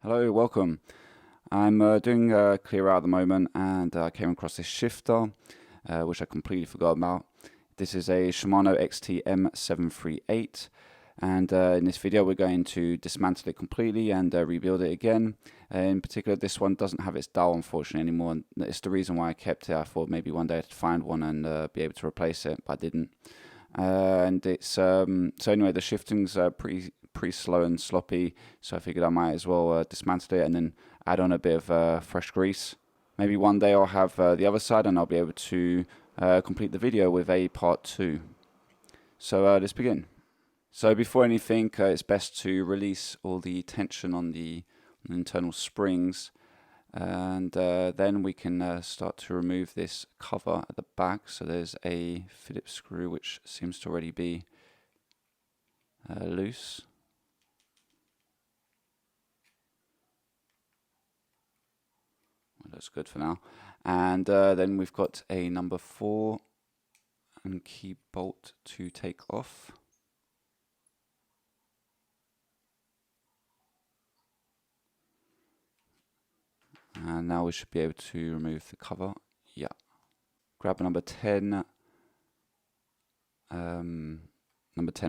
Hello, welcome. I'm doing a clear out at the moment, and I came across this shifter, which I completely forgot about. This is a Shimano XT M738, and in this video we're going to dismantle it completely and rebuild it again. In particular, this one doesn't have its dial unfortunately anymore, and it's the reason why I kept it. I thought maybe one day I'd find one and be able to replace it, but I didn't. And it's so anyway, the shifting's pretty slow and sloppy, so I figured I might as well dismantle it and then add on a bit of fresh grease. Maybe one day I'll have the other side and I'll be able to complete the video with a part 2. So let's begin. So before anything, it's best to release all the tension on the internal springs, and then we can start to remove this cover at the back. So there's a Phillips screw which seems to already be loose. Looks good for now. And then we've got a number 4 and key bolt to take off. And now we should be able to remove the cover. Yeah. Grab a number 10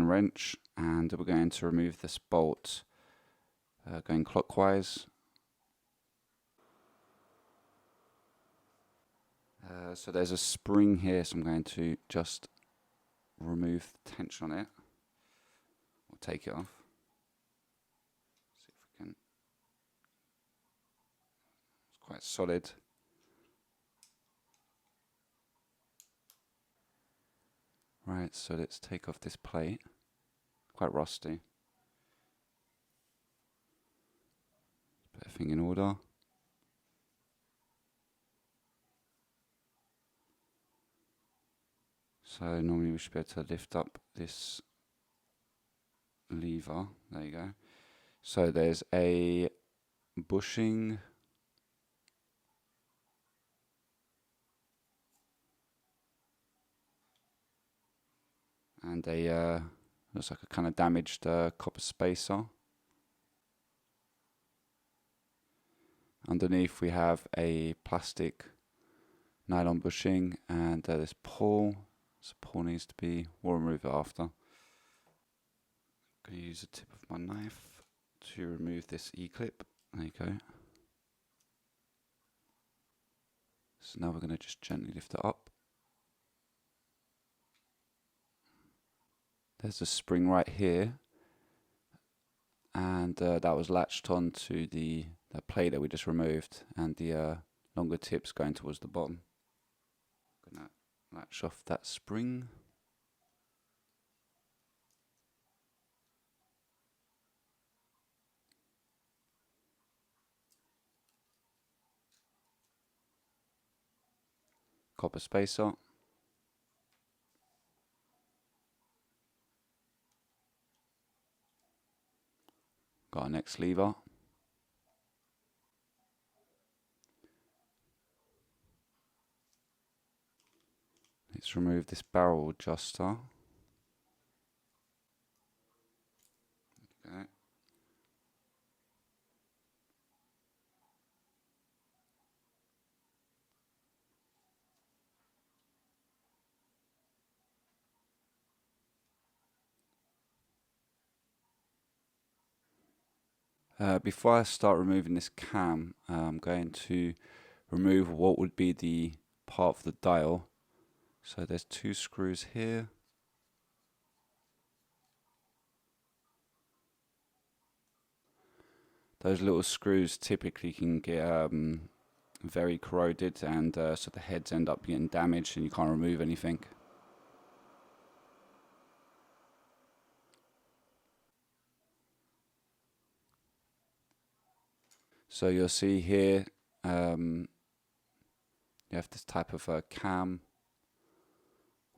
wrench, and we're going to remove this bolt going clockwise. So there's a spring here, so I'm going to just remove the tension on it, or take it off. See if we can. It's quite solid. Right, so let's take off this plate. Quite rusty. Put everything in order. So normally we should be able to lift up this lever. There you go. So there's a bushing, and a looks like a kind of damaged copper spacer. Underneath we have a plastic nylon bushing, and this pawl. So pawl needs to be, we'll remove it after. I'm going to use the tip of my knife to remove this E-clip. There you go. So now we're going to just gently lift it up. There's a spring right here, and that was latched onto the plate that we just removed, and the longer tip's going towards the bottom. I'm going to latch off that spring. Copper spacer. Got our next lever. Let's remove this barrel adjuster. Okay. Before I start removing this cam, I'm going to remove what would be the part of the dial. So there's 2 screws here. Those little screws typically can get very corroded, and so the heads end up getting damaged and you can't remove anything. So you'll see here you have this type of cam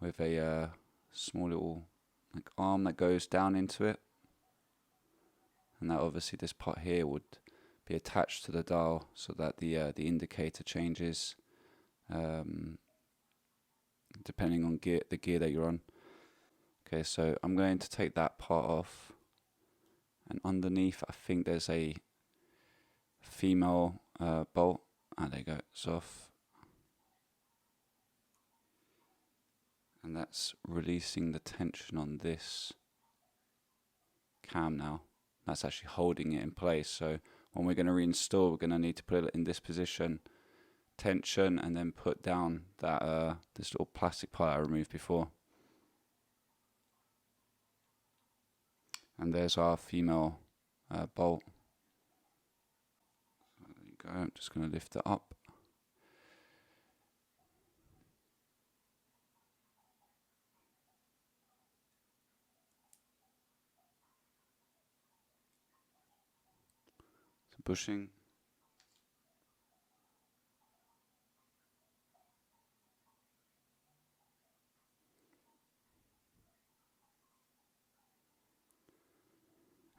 with a small little like arm that goes down into it, and that obviously this part here would be attached to the dial so that the indicator changes depending on the gear that you're on. Okay, so I'm going to take that part off, and underneath I think there's a female bolt. And there you go, it's off. And that's releasing the tension on this cam now. That's actually holding it in place. So when we're going to reinstall, we're going to need to put it in this position, tension, and then put down that this little plastic part I removed before. And there's our female bolt. So there you go. I'm just going to lift it up. Some bushing.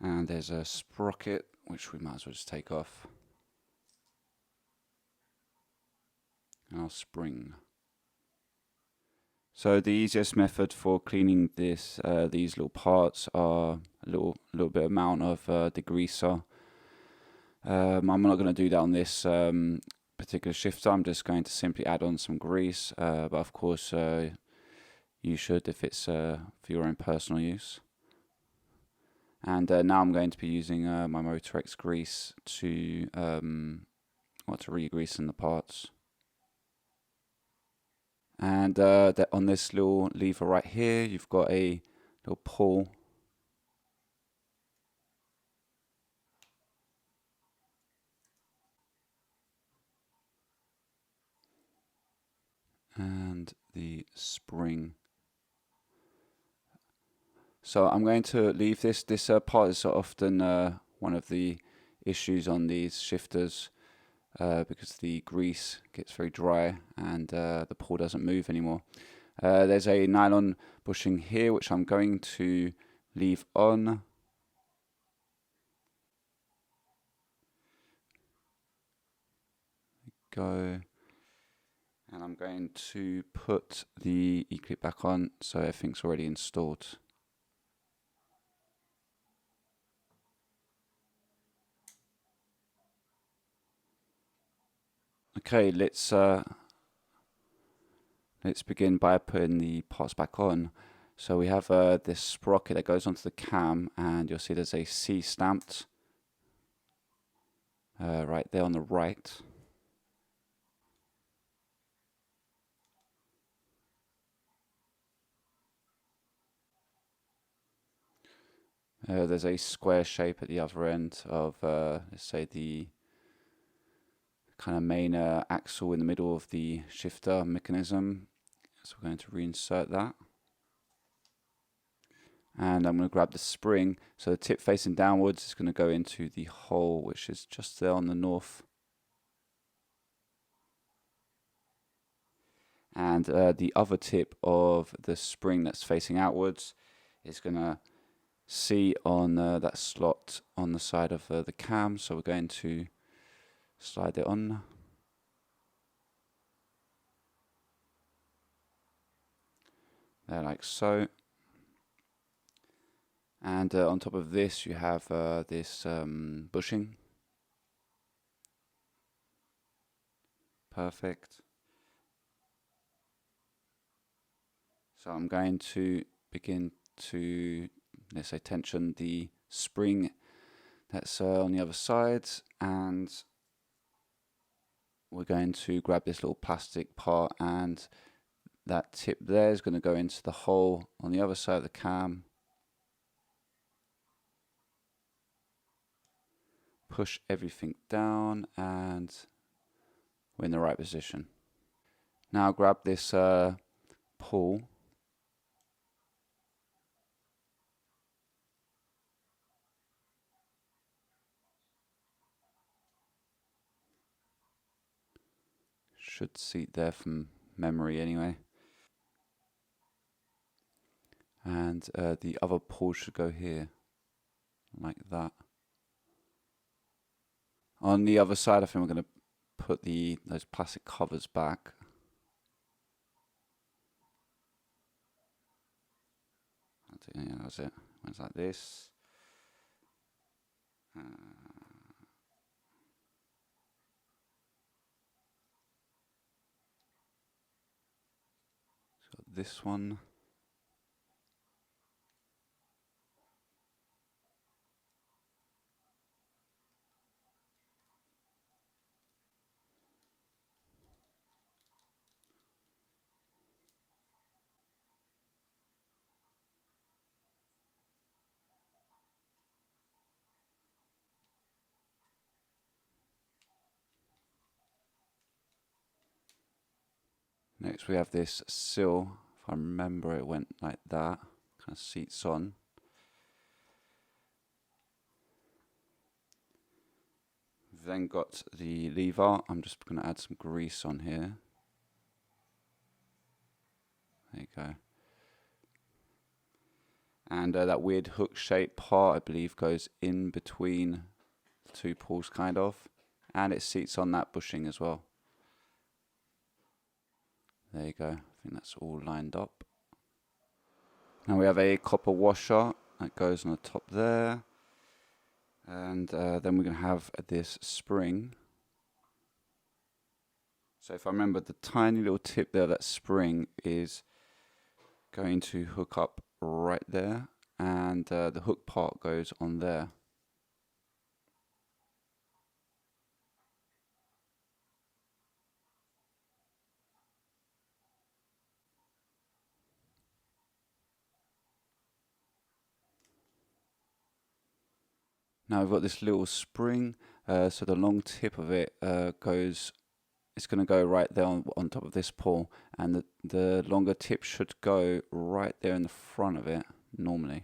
And there's a sprocket, which we might as well just take off. And our spring. So the easiest method for cleaning this, these little parts are a little bit amount of degreaser. I'm not going to do that on this particular shifter. I'm just going to simply add on some grease, but of course you should if it's for your own personal use. And now I'm going to be using my Motorex grease to re-grease in the parts. And on this little lever right here, you've got a little pull. And the spring. So I'm going to leave this. This part is often one of the issues on these shifters because the grease gets very dry and the pull doesn't move anymore. There's a nylon bushing here which I'm going to leave on. Go. And I'm going to put the E-clip back on so everything's already installed. Okay, let's begin by putting the parts back on. So we have this sprocket that goes onto the cam, and you'll see there's a C stamped right there on the right. There's a square shape at the other end of, let's say, the kind of main axle in the middle of the shifter mechanism. So we're going to reinsert that. And I'm going to grab the spring. So the tip facing downwards is going to go into the hole, which is just there on the north. And the other tip of the spring that's facing outwards is going to see on that slot on the side of the cam. So we're going to slide it on. There, like so. And on top of this you have this bushing. Perfect. So I'm going to begin to, let's say, tension the spring that's on the other side, and we're going to grab this little plastic part, and that tip there is going to go into the hole on the other side of the cam. Push everything down, and we're in the right position. Now grab this pull. Should seat there from memory anyway. And the other pull should go here, like that. On the other side, I think we're going to put those plastic covers back. Yeah, that's it. It's like this. this one. Next we have this sill. If I remember, it went like that, kind of seats on. We've then got the lever. I'm just going to add some grease on here. There you go. And that weird hook shaped part, I believe, goes in between the two pulls, kind of. And it seats on that bushing as well. There you go. I think that's all lined up. Now we have a copper washer that goes on the top there. And then we're going to have this spring. So if I remember, the tiny little tip there, that spring is going to hook up right there. And the hook part goes on there. Now we've got this little spring, so the long tip of it goes, it's going to go right there on top of this pull, and the longer tip should go right there in the front of it, normally.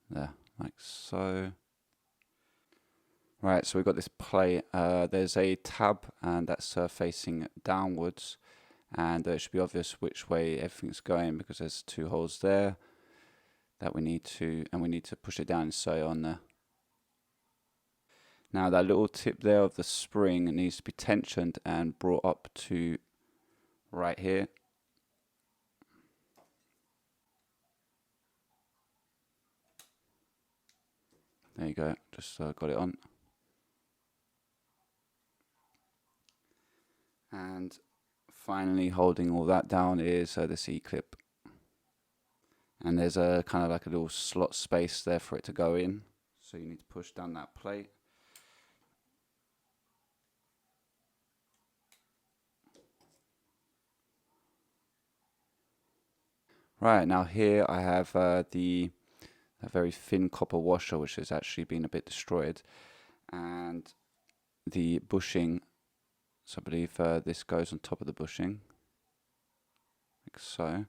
There, like so. Right, so we've got this plate, there's a tab, and that's facing downwards. And it should be obvious which way everything's going, because there's two holes there that we need to push it down and sew it on there. Now that little tip there of the spring needs to be tensioned and brought up to right here. There you go, just got it on. And finally, holding all that down is the C-clip. And there's a kind of like a little slot space there for it to go in. So you need to push down that plate. Right, now here I have a very thin copper washer, which has actually been a bit destroyed. And the bushing, so I believe this goes on top of the bushing, like so.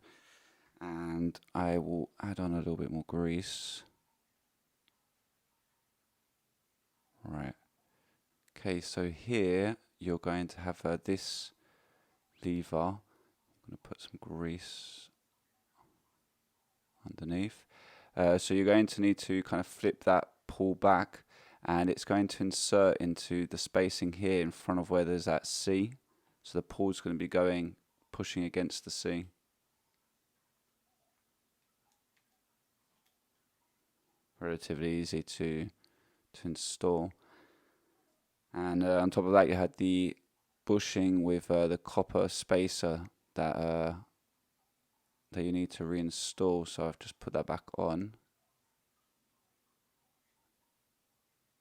And I will add on a little bit more grease. Right. Okay, so here you're going to have this lever. I'm going to put some grease underneath. So you're going to need to kind of flip that pull back, and it's going to insert into the spacing here in front of where there's that C. So the pull's going to be pushing against the C. Relatively easy to install. And on top of that, you had the bushing with the copper spacer that you need to reinstall. So I've just put that back on.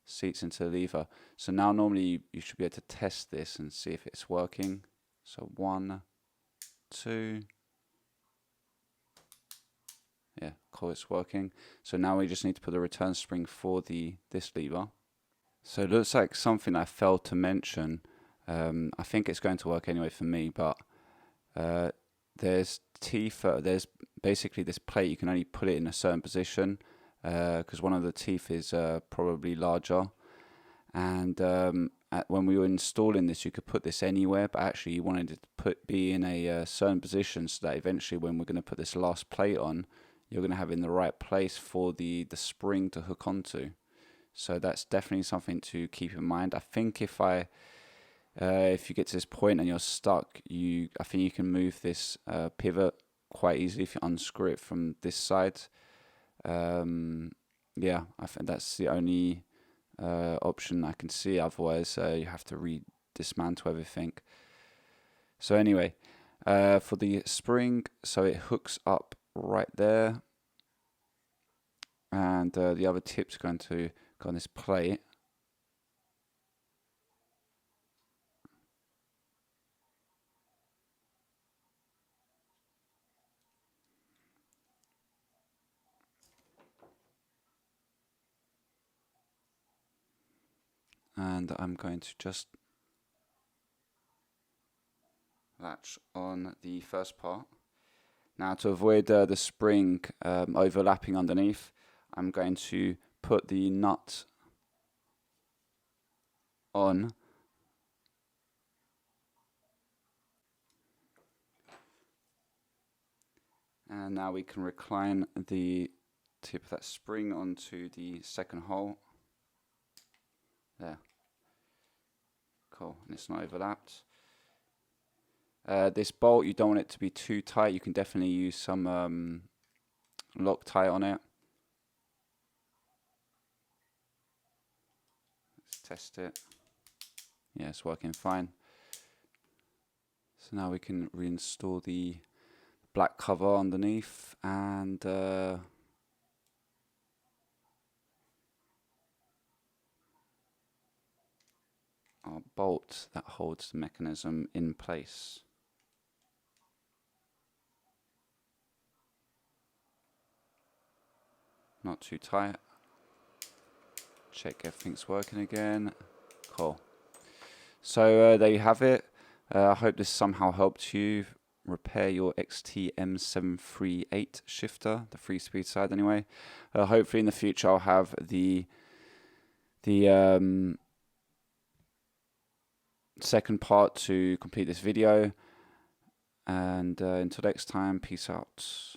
Seats into the lever. So now normally you should be able to test this and see if it's working. So 1, 2. Yeah, cool, it's working. So now we just need to put the return spring for this lever. So it looks like something I failed to mention. I think it's going to work anyway for me, but there's teeth. There's basically this plate. You can only put it in a certain position because one of the teeth is probably larger. And when we were installing this, you could put this anywhere, but actually you wanted it to be in a certain position so that eventually when we're going to put this last plate on, you're going to have it in the right place for the spring to hook onto. So that's definitely something to keep in mind. I think if you get to this point and you're stuck, I think you can move this pivot quite easily if you unscrew it from this side. Yeah, I think that's the only option I can see, otherwise you have to dismantle everything. So anyway, for the spring, so it hooks up right there, and the other tip's going to go on this plate. And I'm going to just latch on the first part. Now, to avoid the spring overlapping underneath, I'm going to put the nut on. And now we can recline the tip of that spring onto the second hole. There. Cool, and it's not overlapped. This bolt, you don't want it to be too tight. You can definitely use some Loctite on it. Let's test it. Yeah, it's working fine. So now we can reinstall the black cover underneath, and our bolt that holds the mechanism in place. Not too tight. Check everything's working again. Cool. So there you have it. I hope this somehow helped you repair your XT M738 shifter, the 3-speed side anyway. Hopefully in the future I'll have the second part to complete this video. And until next time, peace out.